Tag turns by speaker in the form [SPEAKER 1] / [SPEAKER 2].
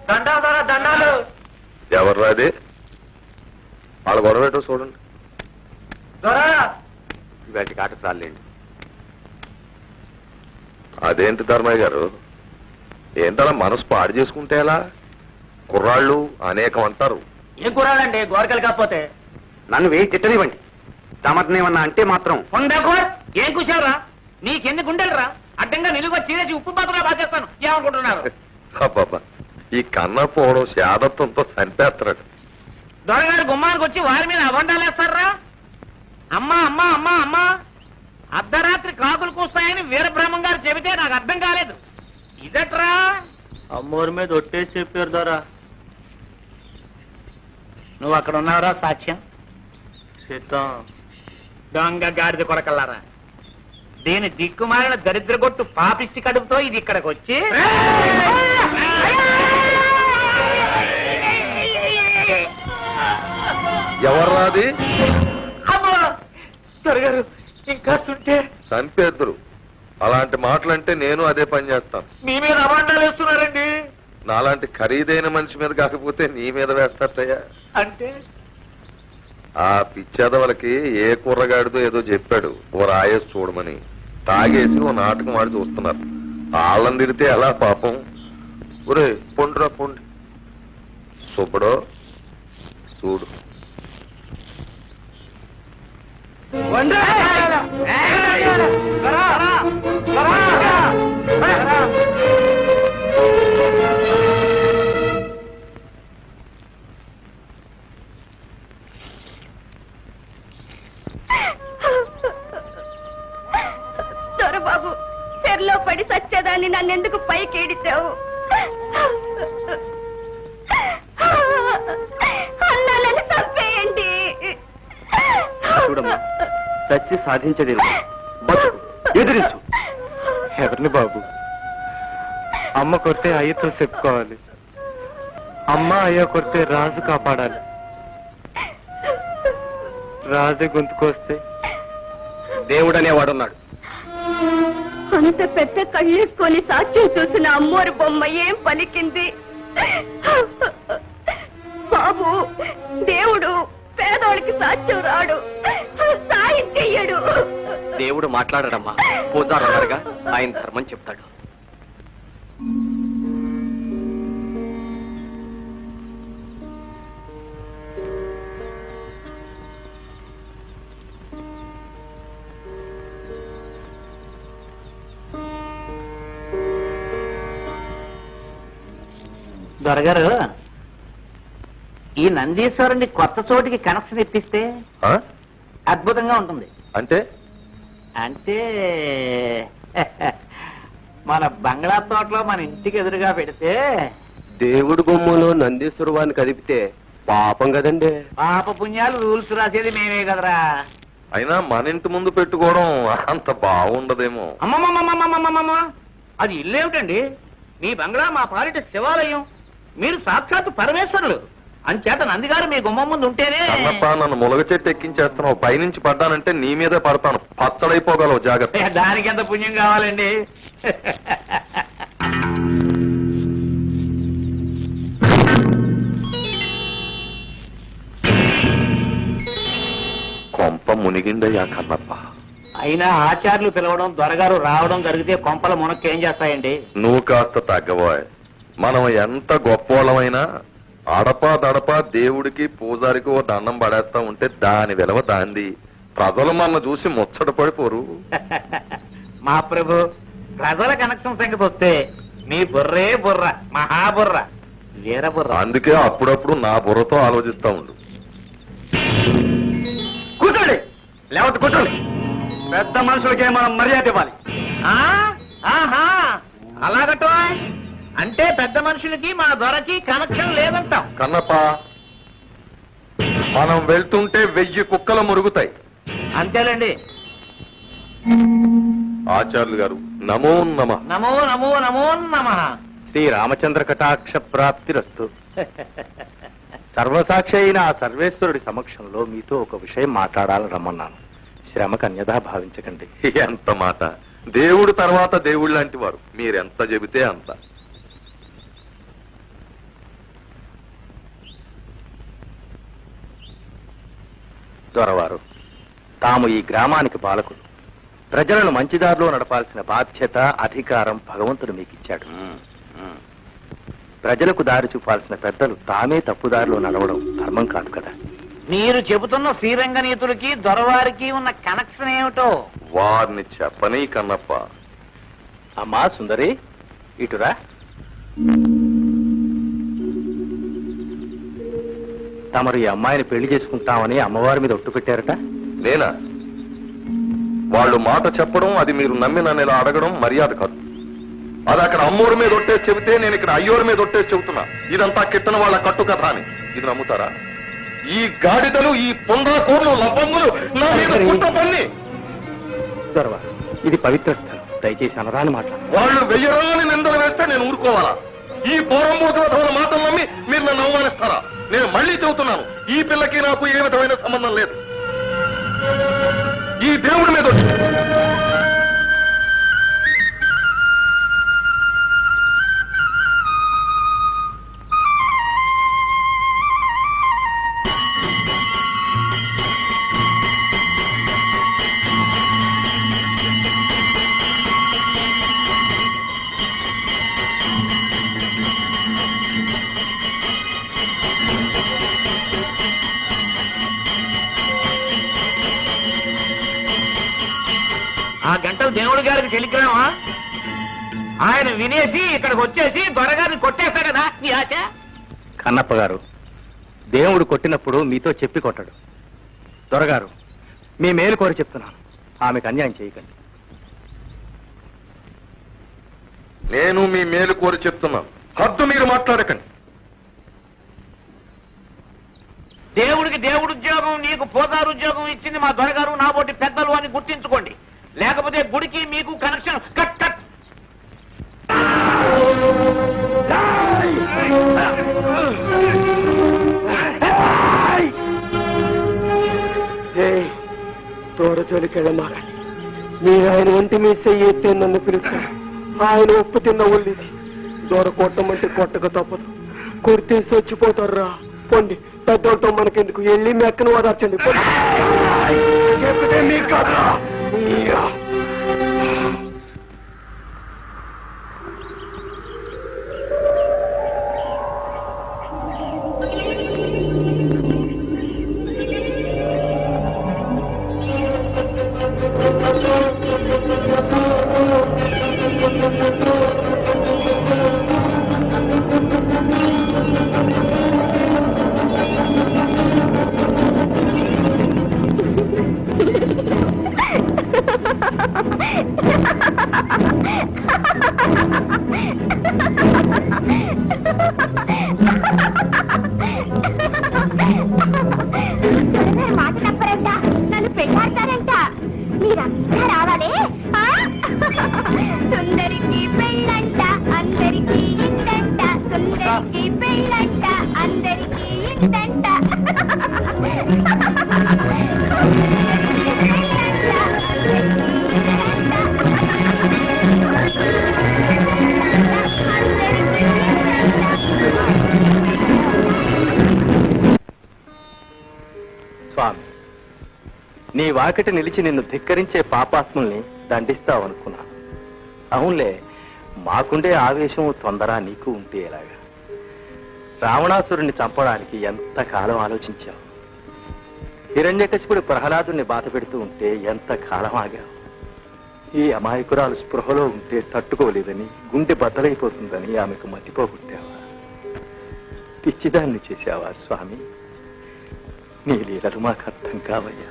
[SPEAKER 1] దండాలు.
[SPEAKER 2] ఎవరు రాది వాళ్ళ గొడవ ఏంటో చూడండి.
[SPEAKER 1] ఇవాటి కాట చాలండి.
[SPEAKER 2] అదేంటి ధర్మయ్య గారు, ఏంటలా మనసు పాడు చేసుకుంటే ఎలా? కుర్రాళ్ళు అనేకం అంటారు.
[SPEAKER 1] ఏం కుర్రాళ్ళండి, గోరకలు కాకపోతే
[SPEAKER 3] నన్ను వేయి తిట్టనివ్వండి. తమతనేమన్నా అంటే మాత్రం
[SPEAKER 1] ఏం కూర్చోరా? నీకెన్ని గుండెలరా? అడ్డంగా నిలువ చీరేసి ఉప్పు మాత్రమే బాధేస్తాను. ఏమనుకుంటున్నారు?
[SPEAKER 2] అబ్బాబా, ఈ కన్నా పోవడం శాదత్వంతో చంపేస్తాడు.
[SPEAKER 1] దొరగారు గుమ్మానికి వచ్చి వారి మీద అబండాలేస్తారా? అమ్మా అమ్మా అమ్మా అమ్మా, అర్ధరాత్రి కాకులు కూస్తాయని వీరబ్రహ్మం గారు చెబితే నాకు అర్థం కాలేదు. ఇదట్రా? అమ్మోరి మీద ఒట్టేసి చెప్పారు దొరా. నువ్వు అక్కడ ఉన్నావురా సాక్ష్యం? సిద్ధం. దొంగ గాడిద కొడకల్లారా, దీని దిక్కుమాలిన దరిద్ర కొట్టు పాపిష్టి కడుపుతో ఇది ఇక్కడికి వచ్చి
[SPEAKER 2] ఎవర్రాది?
[SPEAKER 1] దొరగారు ఇంకా
[SPEAKER 2] చంపేద్దరు. అలాంటి మాటలంటే నేను అదే పని చేస్తాను.
[SPEAKER 1] మీ మీద అబాండాలు వేస్తున్నారండి.
[SPEAKER 2] నాలాంటి ఖరీదైన మనిషి మీద కాకపోతే నీ మీద వేస్తారయ్యా.
[SPEAKER 1] అంటే
[SPEAKER 2] ఆ పిచ్చేదవలకి ఏ కుర్రగాడిదో ఏదో చెప్పాడు ఓ రాయేసి చూడమని. తాగేసి ఓ నాటకం ఆడి చూస్తున్నారు. వాళ్ళని తిరిగితే ఎలా పాపం? ఒరే పొండ్రా పొండి. సుబ్బడో చూడు.
[SPEAKER 4] దొరబాబు, చెర్లో పడి సచ్చేదాన్ని నన్నెందుకు పైకి ఏడిచావు? అన్నాలని చంపేయండి.
[SPEAKER 3] చూడమ్మా, చచ్చి సాధించలేదు. బతుకు, ఎదిరించు. ఎవరిని బాబు? అమ్మ కొడితే అయ్యతో చెప్పుకోవాలి. అమ్మ అయ్య కొడితే రాజు కాపాడాలి. రాజు గొంతుకొస్తే దేవుడు అనేవాడున్నాడు.
[SPEAKER 4] అంత పెద్ద కళ్ళేసుకొని సాక్ష్యం చూసిన అమ్మోరు బొమ్మ ఏం పలికింది? బాబు, దేవుడు పేదోడికి సాక్ష్యం రాడు, సాయం చెయ్యడు.
[SPEAKER 3] దేవుడు మాట్లాడడమ్మా, పూజారన్నారుగా, ఆయన ధర్మం చెప్తాడు.
[SPEAKER 1] దొరగారు, ఈ నందీశ్వరుని కొత్త చోటికి కనెక్షన్ ఇప్పిస్తే అద్భుతంగా ఉంటుంది.
[SPEAKER 2] అంటే
[SPEAKER 1] అంటే మన బంగ్లా తోటలో మన ఇంటికి ఎదురుగా పెడితే
[SPEAKER 3] దేవుడు బొమ్మలో నందీశ్వరు వారిని కదిపితే పాపం కదండి.
[SPEAKER 1] పాప పుణ్యాలు రూల్స్ రాసేది మేమే కదరా.
[SPEAKER 2] అయినా మన ఇంటి ముందు పెట్టుకోవడం అంత బాగుండదేమో.
[SPEAKER 1] అమ్మమ్మమ్మమ్మమ్మమ్మమ్మ, అది ఇల్లేమిటండి? మీ బంగ్లా మా పాలిట శివాలయం. మీరు సాక్షాత్తు పరమేశ్వరులు. అంచేత నందిగారు మీ గుమ్మం ముందు ఉంటేనే.
[SPEAKER 2] అన్నప్ప, నన్ను ములగ చెట్టు ఎక్కించేస్తున్నావు. పైనుంచి పడ్డానంటే నీ మీదే పడతాను. పచ్చడైపోగలవు, జాగ్రత్త.
[SPEAKER 1] దానికి ఎంత పుణ్యం కావాలండి?
[SPEAKER 2] కొంప మునిగిందయ్యా కన్నప్ప.
[SPEAKER 1] అయినా ఆచార్యులు పిలవడం, దొరగారు రావడం జరిగితే కొంపల మునక్కేం చేస్తాయండి?
[SPEAKER 2] నువ్వు కాస్త తగ్గబోయ్. మనం ఎంత గొప్పోళ్ళమైనా అడపా దడపా దేవుడికి పూజారికి ఓ దండం పడేస్తా ఉంటే దాని విలువ దాంది. ప్రజలు మన చూసి ముచ్చట పడిపోరు.
[SPEAKER 1] మా ప్రభు, ప్రజల కనెక్షన్ సంగతి వస్తే మీ బుర్రే బుర్ర, మహాబుర్ర, వీర బుర్ర.
[SPEAKER 2] అందుకే అప్పుడప్పుడు నా బుర్రతో ఆలోచిస్తా ఉండు.
[SPEAKER 3] కూర్చోండి, లేవట్టు కూర్చోండి. పెద్ద మనుషులకే మనం మర్యాద ఇవ్వాలి.
[SPEAKER 1] అలాగటో అంటే పెద్ద మనుషులకి మా దొరకి కనెక్షన్ లేదంటాం.
[SPEAKER 2] కన్నప్ప, మనం వెళ్తుంటే 1000 కుక్కలు మురుగుతాయి.
[SPEAKER 1] అంతేలేండి.
[SPEAKER 2] ఆచార్యులు గారు, నమో నమః.
[SPEAKER 1] నమో నమో నమో నమః.
[SPEAKER 3] శ్రీరామచంద్ర కటాక్ష ప్రాప్తిరస్తు. సర్వసాక్షి అయిన ఆ సర్వేశ్వరుడి సమక్షంలో మీతో ఒక విషయం మాట్లాడాలని రమ్మన్నాను. శ్రమకు అన్యథా భావించకండి.
[SPEAKER 2] ఎంత మాట! దేవుడు తర్వాత దేవుడు లాంటి వారు. మీరెంత చెబితే అంత.
[SPEAKER 3] దొరవారు, తాము ఈ గ్రామానికి పాలకులు. ప్రజలను మంచిదారిలో నడపాల్సిన బాధ్యత, అధికారం భగవంతుడు మీకు ఇచ్చాడు. ప్రజలకు దారి చూపాల్సిన పెద్దలు తామే తప్పుదారిలో నడవడం ధర్మం కాదు కదా.
[SPEAKER 1] మీరు చెబుతున్న శ్రీరంగనీతులకి దొరవారికి ఉన్న కనెక్షన్ ఏమిటో
[SPEAKER 2] వారిని చెప్పని కన్నప్ప.
[SPEAKER 3] అమ్మా సుందరి, ఇటురా. తమరు ఈ అమ్మాయిని పెళ్లి చేసుకుంటామని అమ్మవారి మీద ఒట్టు పెట్టారట.
[SPEAKER 2] నేనా? వాళ్ళు మాట చెప్పడం, అది మీరు నమ్మి నన్ను ఇలా అడగడం మర్యాద కాదు. అది అక్కడ అమ్మోరి మీద ఒట్టేసి చెబితే నేను ఇక్కడ అయ్యోరి మీద ఒట్టేసి చెబుతున్నా ఇదంతా కిట్టన వాళ్ళ కట్టు కథ అని. ఇది నమ్ముతారా? ఈ గాడిదలు, ఈ పొందాకోర్లు, లబ్బంగులు నా మీద కుట్రపన్ని.
[SPEAKER 3] దొరవా, ఇది పవిత్ర స్థలం, దయచేసి అనరాని మాట్లాడు.
[SPEAKER 2] వాళ్ళు వెయ్యరాని నిందలు వేస్తే నేను ఊరుకోవాలా? ఈ పోరంబోతుల మాటలు నమ్మి మీరు నన్ను అవమానిస్తారా? నేను మళ్ళీ చెబుతున్నాను, ఈ పిల్లకి నాకు ఏ విధమైన సంబంధం లేదు. ఈ దేవుడి మీద
[SPEAKER 1] ఆ గంటలు దేవుడి గారికి టెలిగ్రామా? ఆయన వినేసి ఇక్కడికి వచ్చేసి దొరగారిని కొట్టేస్తాడనా నీ ఆశ?
[SPEAKER 3] కన్నప్ప గారు, దేవుడు కొట్టినప్పుడు మీతో చెప్పి కొట్టాడు. దొరగారు, మీ మేలు కోరి చెప్తున్నాను, ఆమెకు అన్యాయం చేయకండి.
[SPEAKER 2] నేను మీ మేలు కోరి చెప్తున్నాను, హద్దు మీరు మాట్లాడకండి.
[SPEAKER 1] దేవుడికి దేవుడు ఉద్యోగం, నీకు పోతారు ఉద్యోగం ఇచ్చింది మా దొరగారు, నాబోటి పెద్దలు అని గుర్తించుకోండి. లేకపోతే గుడికి మీకు కనెక్షన్ కట్ కట్.
[SPEAKER 5] తోరజోలికెళ్ళమా, మీరు ఆయన ఒంటి మీ చెయ్యి ఎత్తే నన్ను పిలుస్తాను. ఆయన ఉప్పు తిన్న ఒళ్ళిది. దూర కొట్టమంటే కొట్టక తప్పదు, కొడితేసి వచ్చిపోతారా. పొండి, పెద్దోళ్ళతో మనకెందుకు, వెళ్ళి మెక్కను వదర్చండి. చెప్తే మీకు కదా.
[SPEAKER 4] మాట తప్పరంట, నన్ను పెళ్ళాడతారంట. మీరంతా రావాలి. సుందరికి పెళ్ళంట, అందరికి ఇందంట. సుందరికి పెళ్ళంట, అందరికి ఇందంట.
[SPEAKER 3] స్వామి, నీ వాకిట నిలిచి నిన్ను ధిక్కరించే పాపాత్ముల్ని దండిస్తావనుకున్నాను. అవునులే, మాకుండే ఆవేశం, తొందర నీకు ఉంటే ఎలాగా? రావణాసురుణ్ణి చంపడానికి ఎంతకాలం ఆలోచించావు? హిరణ్యకశిపుడు ప్రహ్లాదుని బాధ పెడుతూ ఉంటే ఎంతకాలం ఆగావు? ఈ అమాయకురాలు స్పృహలో ఉంటే తట్టుకోలేదని, గుండె బద్దలైపోతుందని ఆమెకు మతిపోగొట్టావా? పిచ్చిదాన్ని చేశావా స్వామి? నీ లీలలు మాకు అర్థం కావయ్యా.